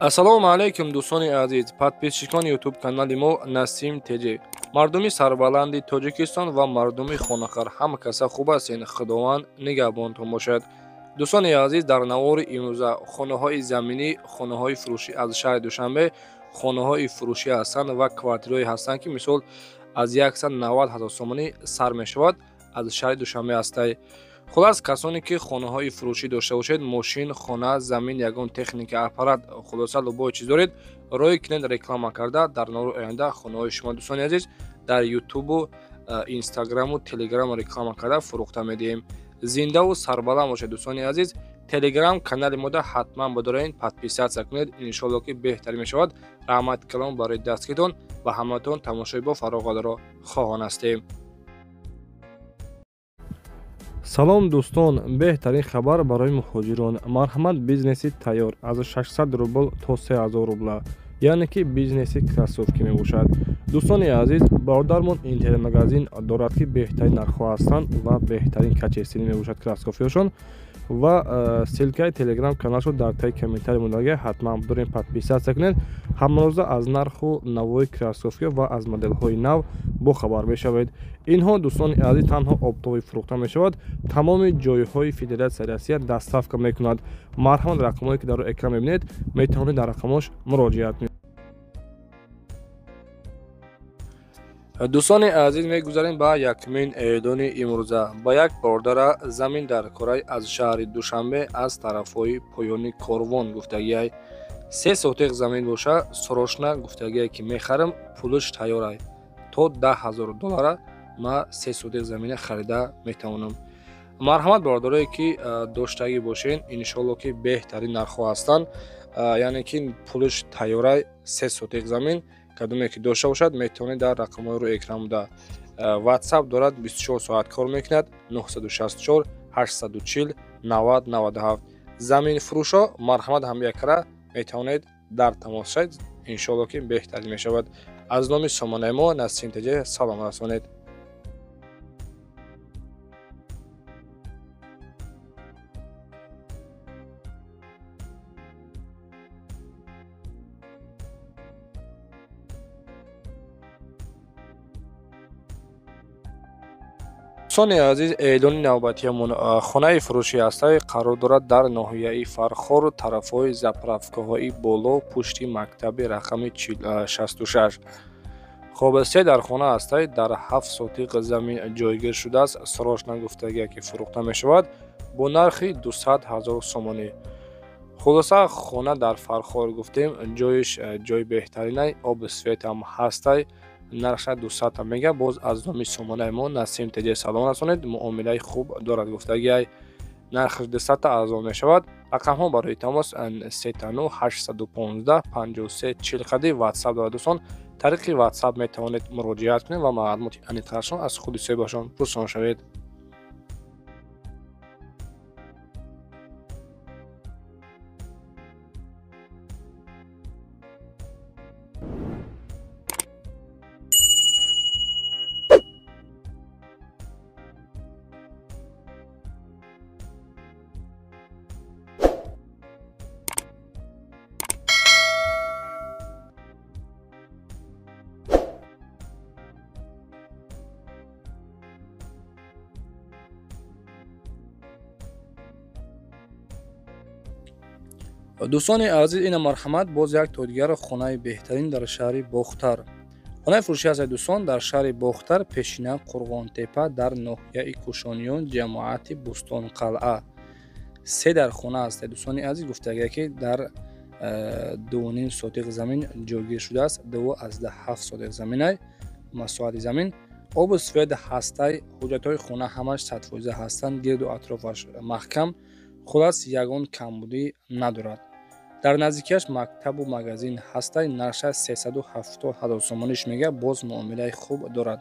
Ассалому алайкум дӯстони азиз, подписчикони ютуб канали мо Насим Теҷи. Мардуми сарбаланди Тоҷикистон ва мардуми хонахар ҳама каса хуб ҳастед? Худованд нигаҳбонтон бошад. Дӯстони азиз, дар навори имрӯза хонаҳои заминӣ, хонаҳои фурӯшӣ аз шаҳри Душанбе хонаҳои фурӯшӣ ҳастанд ва квартираҳое ҳастанд ки мисол аз 190,000 сомонӣ сар мешавад. Аз шаҳри Душанбе ҳастай. Хулас касоне ки хонаҳои фурӯшӣ дошта бошед, мошин, хона, замин, ягон техника, аппарат, хулоса лубои чиз доред, роҳи кинед реклама карда дар навори оянда хонаҳои шумо дӯстони азиз дар ютубу, инстаграму, телеграму реклама карда фурӯхта медиҳем. Зиндаву сарбаланд бошед дӯстони азиз. Телеграм канали мода ҳатман бодораед, подписатсия кунед, иншоалло ки беҳтар мешавад. Раҳмати калом барои дастгиритон ва ҳаматон тамошои бо фароғатро хоҳон ҳастем. салом дӯстон, беҳтарин хабар барои муҳоҷирон. Марҳамат бизнеси тайёр аз 600 рубл то 3000 рубла, яъне ки бизнеси кроссовки мебошад. Дӯстони азиз, бародармон интернет магазин дорад ки беҳтарин нархҳо ҳастанд ва беҳтарин качествени мебошад кроссовкиҳошон ва ссилкаи телеграм каналшо дар таи комментарий мондаги ҳатман дорем подписатсия кунед. ҳамрӯза аз нарху навои кроссовкиҳо ва аз моделҳои нав бохабар мешавед. инҳо дӯстони азиз танҳо оптовӣ фурӯхта мешавад. тамоми ҷойҳои федератсияи Россия доставка мекунад. марҳамат рақамҳое ки дар экран мебинед метавонед дар рақамҳош муроҷиат кунед. дӯстони азиз, мегузарем ба якмин эълони имрӯза. Ба як бордара замин дар кораи аз шаҳри Душанбе аз тарафҳои поёни корвон гуфтагиай 3 сотиқ замин боша, срошна гуфтагие ки мехарам пулуш тайёрай. То $10,000 ма 3 сотиқ замина харида метавонам. Марҳамат бародарое ки доштагӣ бошед, иншоалло ки беҳтарин нархҳо ҳастанд. яъне ки пулуш тайёрай 3 сотиқ замин кадоме ки дошта бошад метавонед дар рақамҳои рӯи экран буда. WhatsApp дорад 24 соат кор мекунад 964 840 90 97. заминфурӯшо марҳамат ҳамякара метавонед дар тамос шавед, иншоалло ки беҳтарин мешавад. аз номи сомонаи мо Насим Теҷи салом расонед. дӯстони азиз, эълони навбатиамон. хонаи фурӯшӣ ҳастай қарор дорад дар ноҳияи Фархор, тарафҳои заправкаҳои боло, пушти мактаби рақами 66. хоб 3 дар хона ҳастай дар 7 сотиқ замин ҷойгир шудааст. срошна гуфтагие ки фурӯхта мешавад бо нархи 200,000 сомонӣ. хулоса хона дар Фархор гуфтем, ҷойш ҷойи беҳтаринай, оби светам ҳастай, нарша 200 мега. боз аз номи сомонаи мо Насим Теҷи салом расонед. муомилаи хуб дорад гуфтагиай нархи 200 арзон мешавад. рақамҳо барои тамос 39 815 53 40 қади WhatsApp дорад. дӯстон тариқи WhatsApp метавонед муроҷиат кунед ва маълумоти аниқашон аз худи соҳибашон пурсон шавед. дӯстони азиз, ина марҳамат боз як то дигар хонаи беҳтарин дар шаҳри Бохтар. хонаи фурӯшӣ ҳастад дӯстон дар шаҳри Бохтар, пешина Қурғонтепа, дар ноҳияи Кушониён, ҷамоати Бустонқалъа. 3 дар хона ҳастад дӯстони азиз, гуфтагие ки дар 2.5 сотиқ замин ҷойгир шудааст. 2,7 сотиқ заминай масоҳати замин. оби свед ҳастай, ҳуҷҷатҳои хона ҳамаш 100% ҳастанд, гирду атрофаш маҳкам. хулас ягон камбудӣ надорад. дар наздикиаш мактабу магазин ҳастай, нарша 370,000 сомониш мега. боз муомилаи хуб дорад.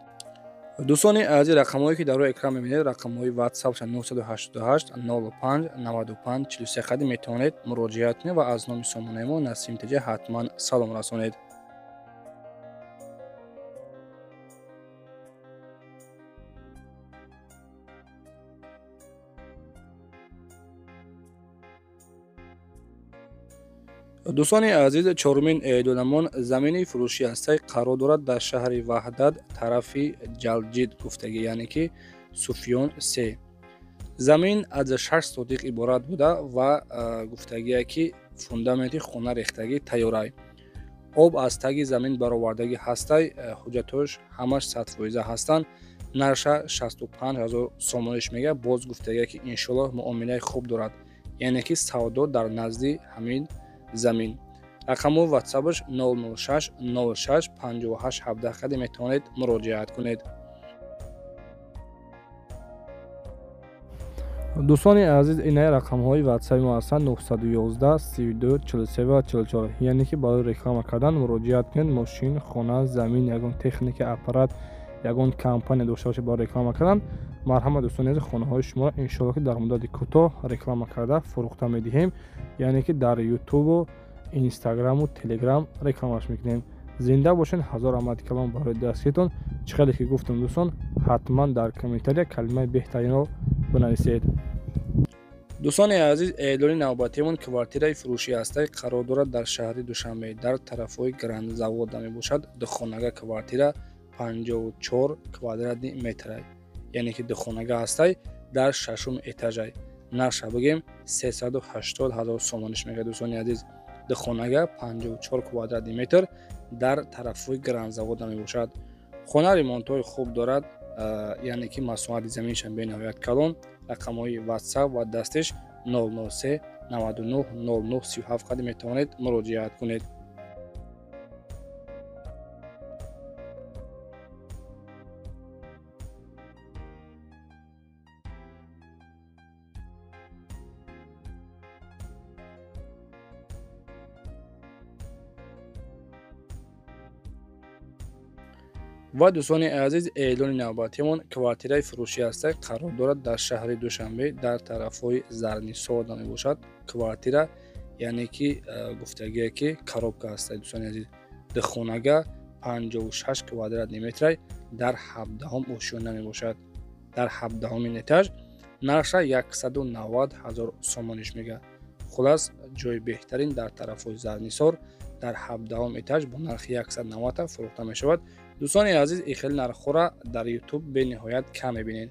дӯстони азиз, рақамҳое ки дар рӯи экран мебинед рақамҳои WhatsApp 988 05 95 43 қади метавонед муроҷиат кунед ва аз номи сомонаи мо Насим Теҷи ҳатман салом расонед. дӯстони азиз, 4 июлямон замини фурӯши ҳастаи қарор дорад дар шаҳри Ваҳдат тарафи Ҷалҷид гуфтагӣ, яъне ки Суфён 3. Замин аз 6 сотиқ иборат буда ва гуфтагие ки фундаменти хона рехтагӣ тайёрай. об аз таги замин баровардагӣ ҳастай, ҳуҷҷатҳош ҳамаш 100% ҳастанд. Нарша 65 000 сомониш мега, боз гуфтагие ки иншоаллоҳ муомилаи хуб дорад, яъне ки савдо дар назди ҳамин замин. рақамои ватсапаш 006 06 58 17 метавонед муроҷиат кунед. дӯстони азиз, инаи рақамҳои ватсаби мо ҳастанд 911 32 43 44, яъне ки барои реклама кардан муроҷиат кунед. мошин, хона, замин, ягон техника, аппарат, ягон компания дошта бошед барои реклама кардан, марҳамат дӯстони азиз, хонаҳои шуморо иншоалло ки дар муддати кӯтоҳ реклама карда фурӯхта медиҳем, яъне ки дар ютубу инстаграму телеграм рекламаш мекунем. зинда бошед. ҳазор раҳмати калом барои дастгиритон. чӣ қадр ки гуфтам дӯстон, ҳатман дар комментария калимаи беҳтаринро бинависед. дӯстони азиз, эълони навбатиамон квартираи фурӯшӣ ҳастаи қарор дорад дар шаҳри Душанбе дар тарафҳои Гранд Завода мебошад. духонага квартира 54 квадратни метрай, яъне ки духонага ҳастай дар 6-ум этажай. нарша бигем 380 000 сомониш мега. дӯстони азиз, духонага 54 квадратни метр дар тарафҳои Гранд Завода мебошад. хона ремонтҳои хуб дорад, яъне ки масоати заминшам бениҳоят калон. рақамҳои ватсап ва дастиш 003 99 00 37 метавонед муроҷиат кунед. ва дӯстони азиз, эълони навбатиамон квартираи фурӯшӣ ҳастаи қарор дорад дар шаҳри Душанбе дар тарафҳои Зарнисода мебошад. квартира, яъне ки гуфтагие ки коробка ҳастай. дӯстони азиз, духонага 56 квадратни метрай дар 17-ум ошёна мебошад. дар 17-умин этаж. нарша 190 000 сомониш мега. хулас ҷои беҳтарин дар тарафҳои Зарнисор дар 17-ум этаж бо нархи 190 фурӯхта мешавад. дӯстони азиз, ин хел нархҳоро дар ютуб бениҳоят кам мебинед.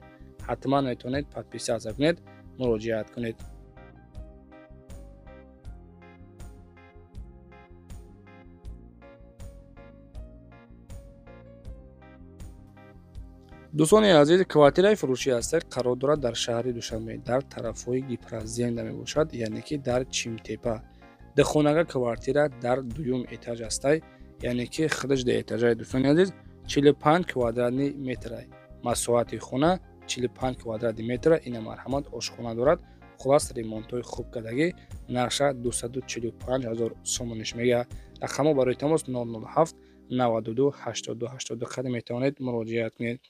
ҳатман метавонед подписатсия кунед, муроҷиат кунед. дӯстони азиз, квартираи фурӯшӣ ҳастаи қарор дорад дар шаҳри Душанбе дар тарафҳои Гипрозенда мебошад, яъне ки дар Чимтепа. духонага квартира дар 2-ум этаж ҳастай, яъне ки хидижда этажай. дӯстони азиз, 45 квадратни метрай. масоати хона 45 квадратни метр. ина марҳамат ошхона дорад. хулас ремонтҳои хуб кардагӣ. нарша 245 000 сомониш мега. рақамо барои тамос 007 92 82 82 метавонед муроҷиат кунед.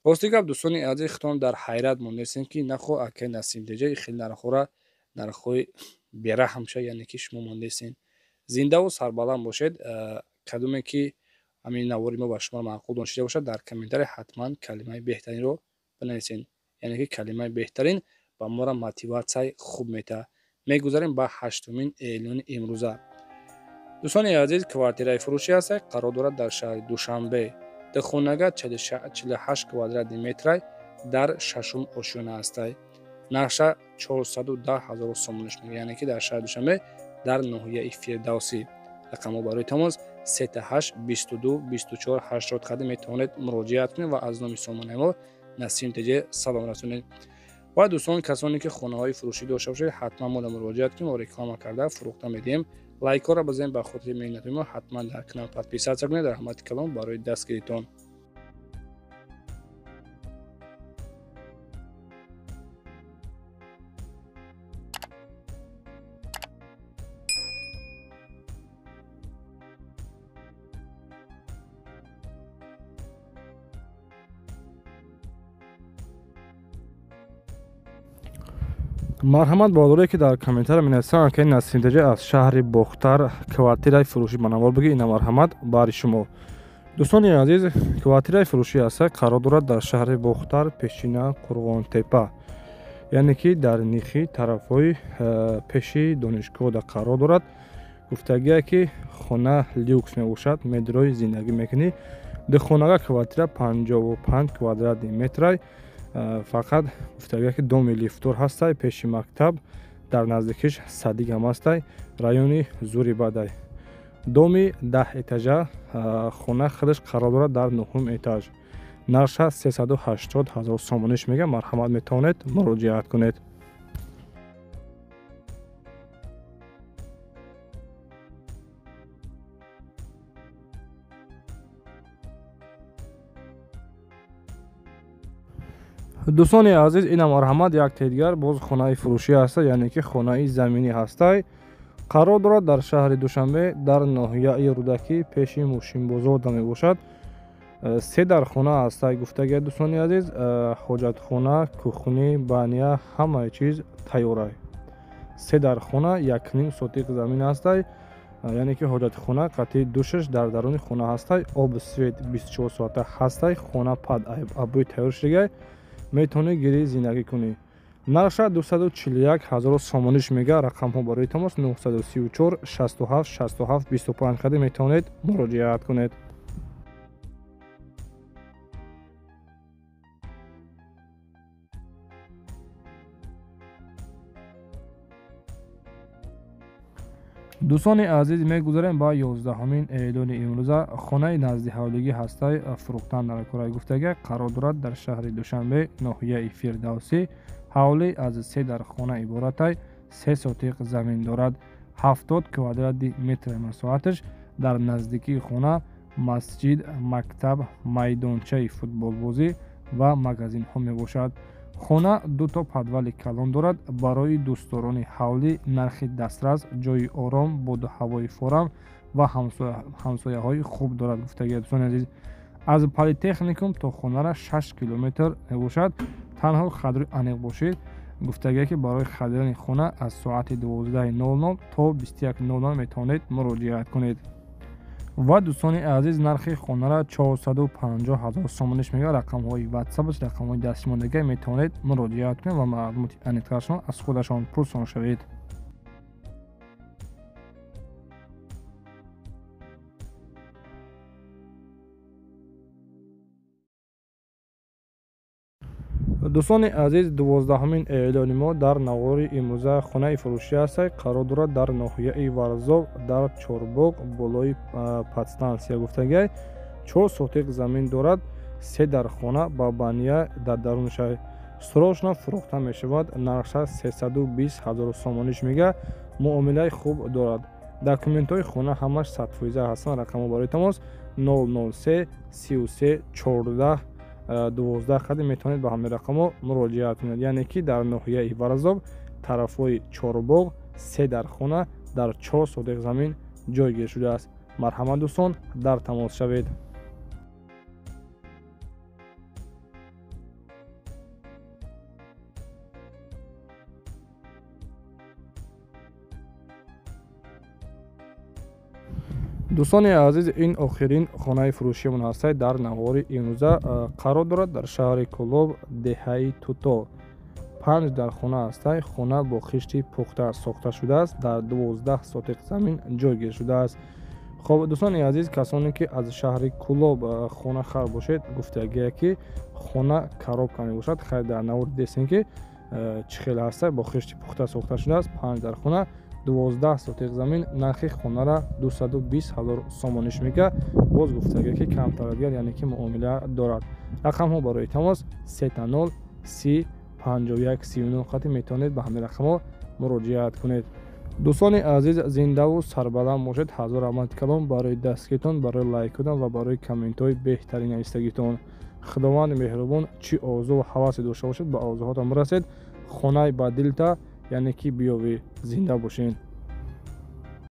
рости гап дӯстони азиз, хитон дар ҳайрат мондесем ки нахо акай Насим Теҷа хел нархҳоро нархҳои бераҳмша, яъне ки шумо мондесен. зиндаву сарбаланд бошед. кадоме ки ҳамин навори мо ба шумо маъқул донишида бошад, дар комментария ҳатман калимаи беҳтаринро бинависед, яъне ки калимаи беҳтарин ба моро мотиватсияи хуб метаҳад. мегузарем ба 8-умин эълони имрӯза. дӯстони азиз, квартираи фурӯшӣ ҳастаи қарор дорад дар шаҳри Душанбе. духонага 48 квадратни метрай дар 6-ум ошёна ҳастай. нарша 410 000 сомониш мега, яъне ки дар шаҳри Душанбе дар ноҳияи Фирдавсӣ. рақамо барои тамос 38 22 24 80 метавонед муроҷиат кунед ва аз номи сомонаи мо Насим Теҷа салом расонед. ва дӯстон, касоне ки хонаҳои фурӯшӣ дошта бошед, ҳатман мо муроҷиат кунед ва реклама карда фурӯхта медиҳем. лайкҳоро бизанед. ба хотири меҳнати мо ҳатман дар канал подписатсия кунед. раҳмати калом барои дастгиритон. марҳамат бодоре ки дар комментария менависанд ки Насим Теҷа аз шаҳри Бохтар квартираи фурӯшӣ ба навор бигӣ. ина марҳамат бари шумо. дӯстони азиз, квартираи фурӯшӣ ҳастаи қарор дорад дар шаҳри Бохтар, пешина Қурғонтепа, яъне ки дар нихи тарафҳои пеши донишгоҳда қарор дорад. гуфтагие ки хона люкс мебошад, медрои зиндагӣ мекунӣ. Духонага квартира 55 квадратни метрай. Фақат гуфтагие ки доми лифтор ҳастай, пеши мактаб, дар наздикиш садик ҳам ҳастай, райони Зурибадай. доми 10 этажа хона худаш қарор дорад дар 9 этаж. нарша 380 000 сомониш мега. Марҳамат, метавонед муроҷиат кунед. дӯстони азиз, ина марҳамат, якте дигар боз хонаи фурӯшӣ аста, яъне ки хонаи заминӣ ҳастай. қарор дорад дар шаҳри Душанбе, дар ноҳияи Рӯдакӣ, пеши Мошинбозорда мебошад. 3 дар хона ҳастай. Гуфтагия дӯстони азиз, ҳоҷатхона, кухня, баня, ҳамаи чиз тайёрай. 3 дар хона, 1.5 сотиқ замин ҳастай. яъне ки ҳоҷатхона қатъи душаш дар даруни хона ҳастай. Обу свет 24 соата ҳастай. Хона пад абрӯи тайёр шудагай. метавонӣ гирӣ зиндагӣ кунӣ. нарша 241 000 сомониш мега. рақамҳо барои тамос 934 67 67 25 қадр метавонед муроҷиат кунед. дӯстони азиз, мегузарем ба 11-умин эълони имрӯза. хонаи назди ҳавлигӣ ҳастай, фурӯхтан дар кораи гуфтагия қарор дорад дар шаҳри Душанбе, ноҳияи Фирдавсӣ. ҳавлӣ аз 3 дар хона иборатай. 3 сотиқ замин дорад. 70 квадратни метри масоҳаташ. дар наздикии хона масҷид, мактаб, майдончаи футболбозӣ ва магазинҳо мебошад. хона 2 подвали калон дорад. барои дӯстдорони ҳавлӣ нархи дастрас, ҷойи ором, боду ҳавои форам ва ҳамсояҳои хуб дорад. гуфтагия дӯстони азиз, аз политехникум то хонара 6 километр мебошад. танҳо хадри аниқ бошед. гуфтагие ки барои харидани хона аз соати 12:00 то 21:00 метавонед муроҷиат кунед. ва дӯстони азиз, нархи хонара 450 000 сомониш мега. рақамҳои ватсапаш, рақамҳои дастшумондагӣ метавонед муроҷиат кунед ва маълумоти аниқтарашон аз худашон пурсон шавед. дӯстони азиз, 12-умин эълони мо дар навори имрӯза хонаи фурӯшӣ ҳастай. қарор дорад дар ноҳияи Варзов, дар Чорбоғ, болои подстансия. гуфтагиай 4 сотиқ замин дорад. 3 дар хона ба баня дар даруни шаҳр. срочно фурӯхта мешавад. нарша 320 000 сомониш мега. муомилаи хуб дорад. документҳои хона ҳамаш 100% ҳастанд. рақамҳо барои тамос 003 33 14 12 қадр метавонед ба ҳамин рақамҳо муроҷиат кунед. яъне ки дар ноҳияи Варазоб, тарафҳои Чорбоғ, 3 дар хона дар 4 сотиқ замин ҷойгир шудааст. марҳамат дӯстон, дар тамос шавед. дӯстони азиз, ин охирин хонаи фурӯшиамон ҳастай дар навори имрӯза. қарор дорад дар шаҳри Кӯлоб, деҳаи Туто. 5 дар хона ҳастай. хона бо хишти пухта сохта шудааст. дар 12 сотиқ замин ҷойгир шудааст. хоб дӯстони азиз, касоне ки аз шаҳри Кӯлоб хона хар бошед, гуфтагие ки хона коробка мебошад. хайр дар навори дидестем ки чӣ хел ҳастай, бо хишти пухта сохта шудааст. 5 дар хона, 12 сотиқ замин. нархи хонара 220 000 сомониш мега. боз гуфтагие ки камтар дигар, яъне ки муомила дорад. рақамҳо барои тамос 30 30 51 39 қадр метавонед ба ҳамин рақамҳо муроҷиат кунед. дӯстони азиз, зиндаву сарбаланд бошед. ҳазор раҳмати калом барои дастгиритон, барои лайк додан ва барои комментҳои беҳтарин навистагитон. худованди меҳрубон чӣ орзу ва ҳавасе дошта бошед, ба орзуҳотон бирасед. хонаи ба дилта, яъне ки биёвӣ зинда бошед.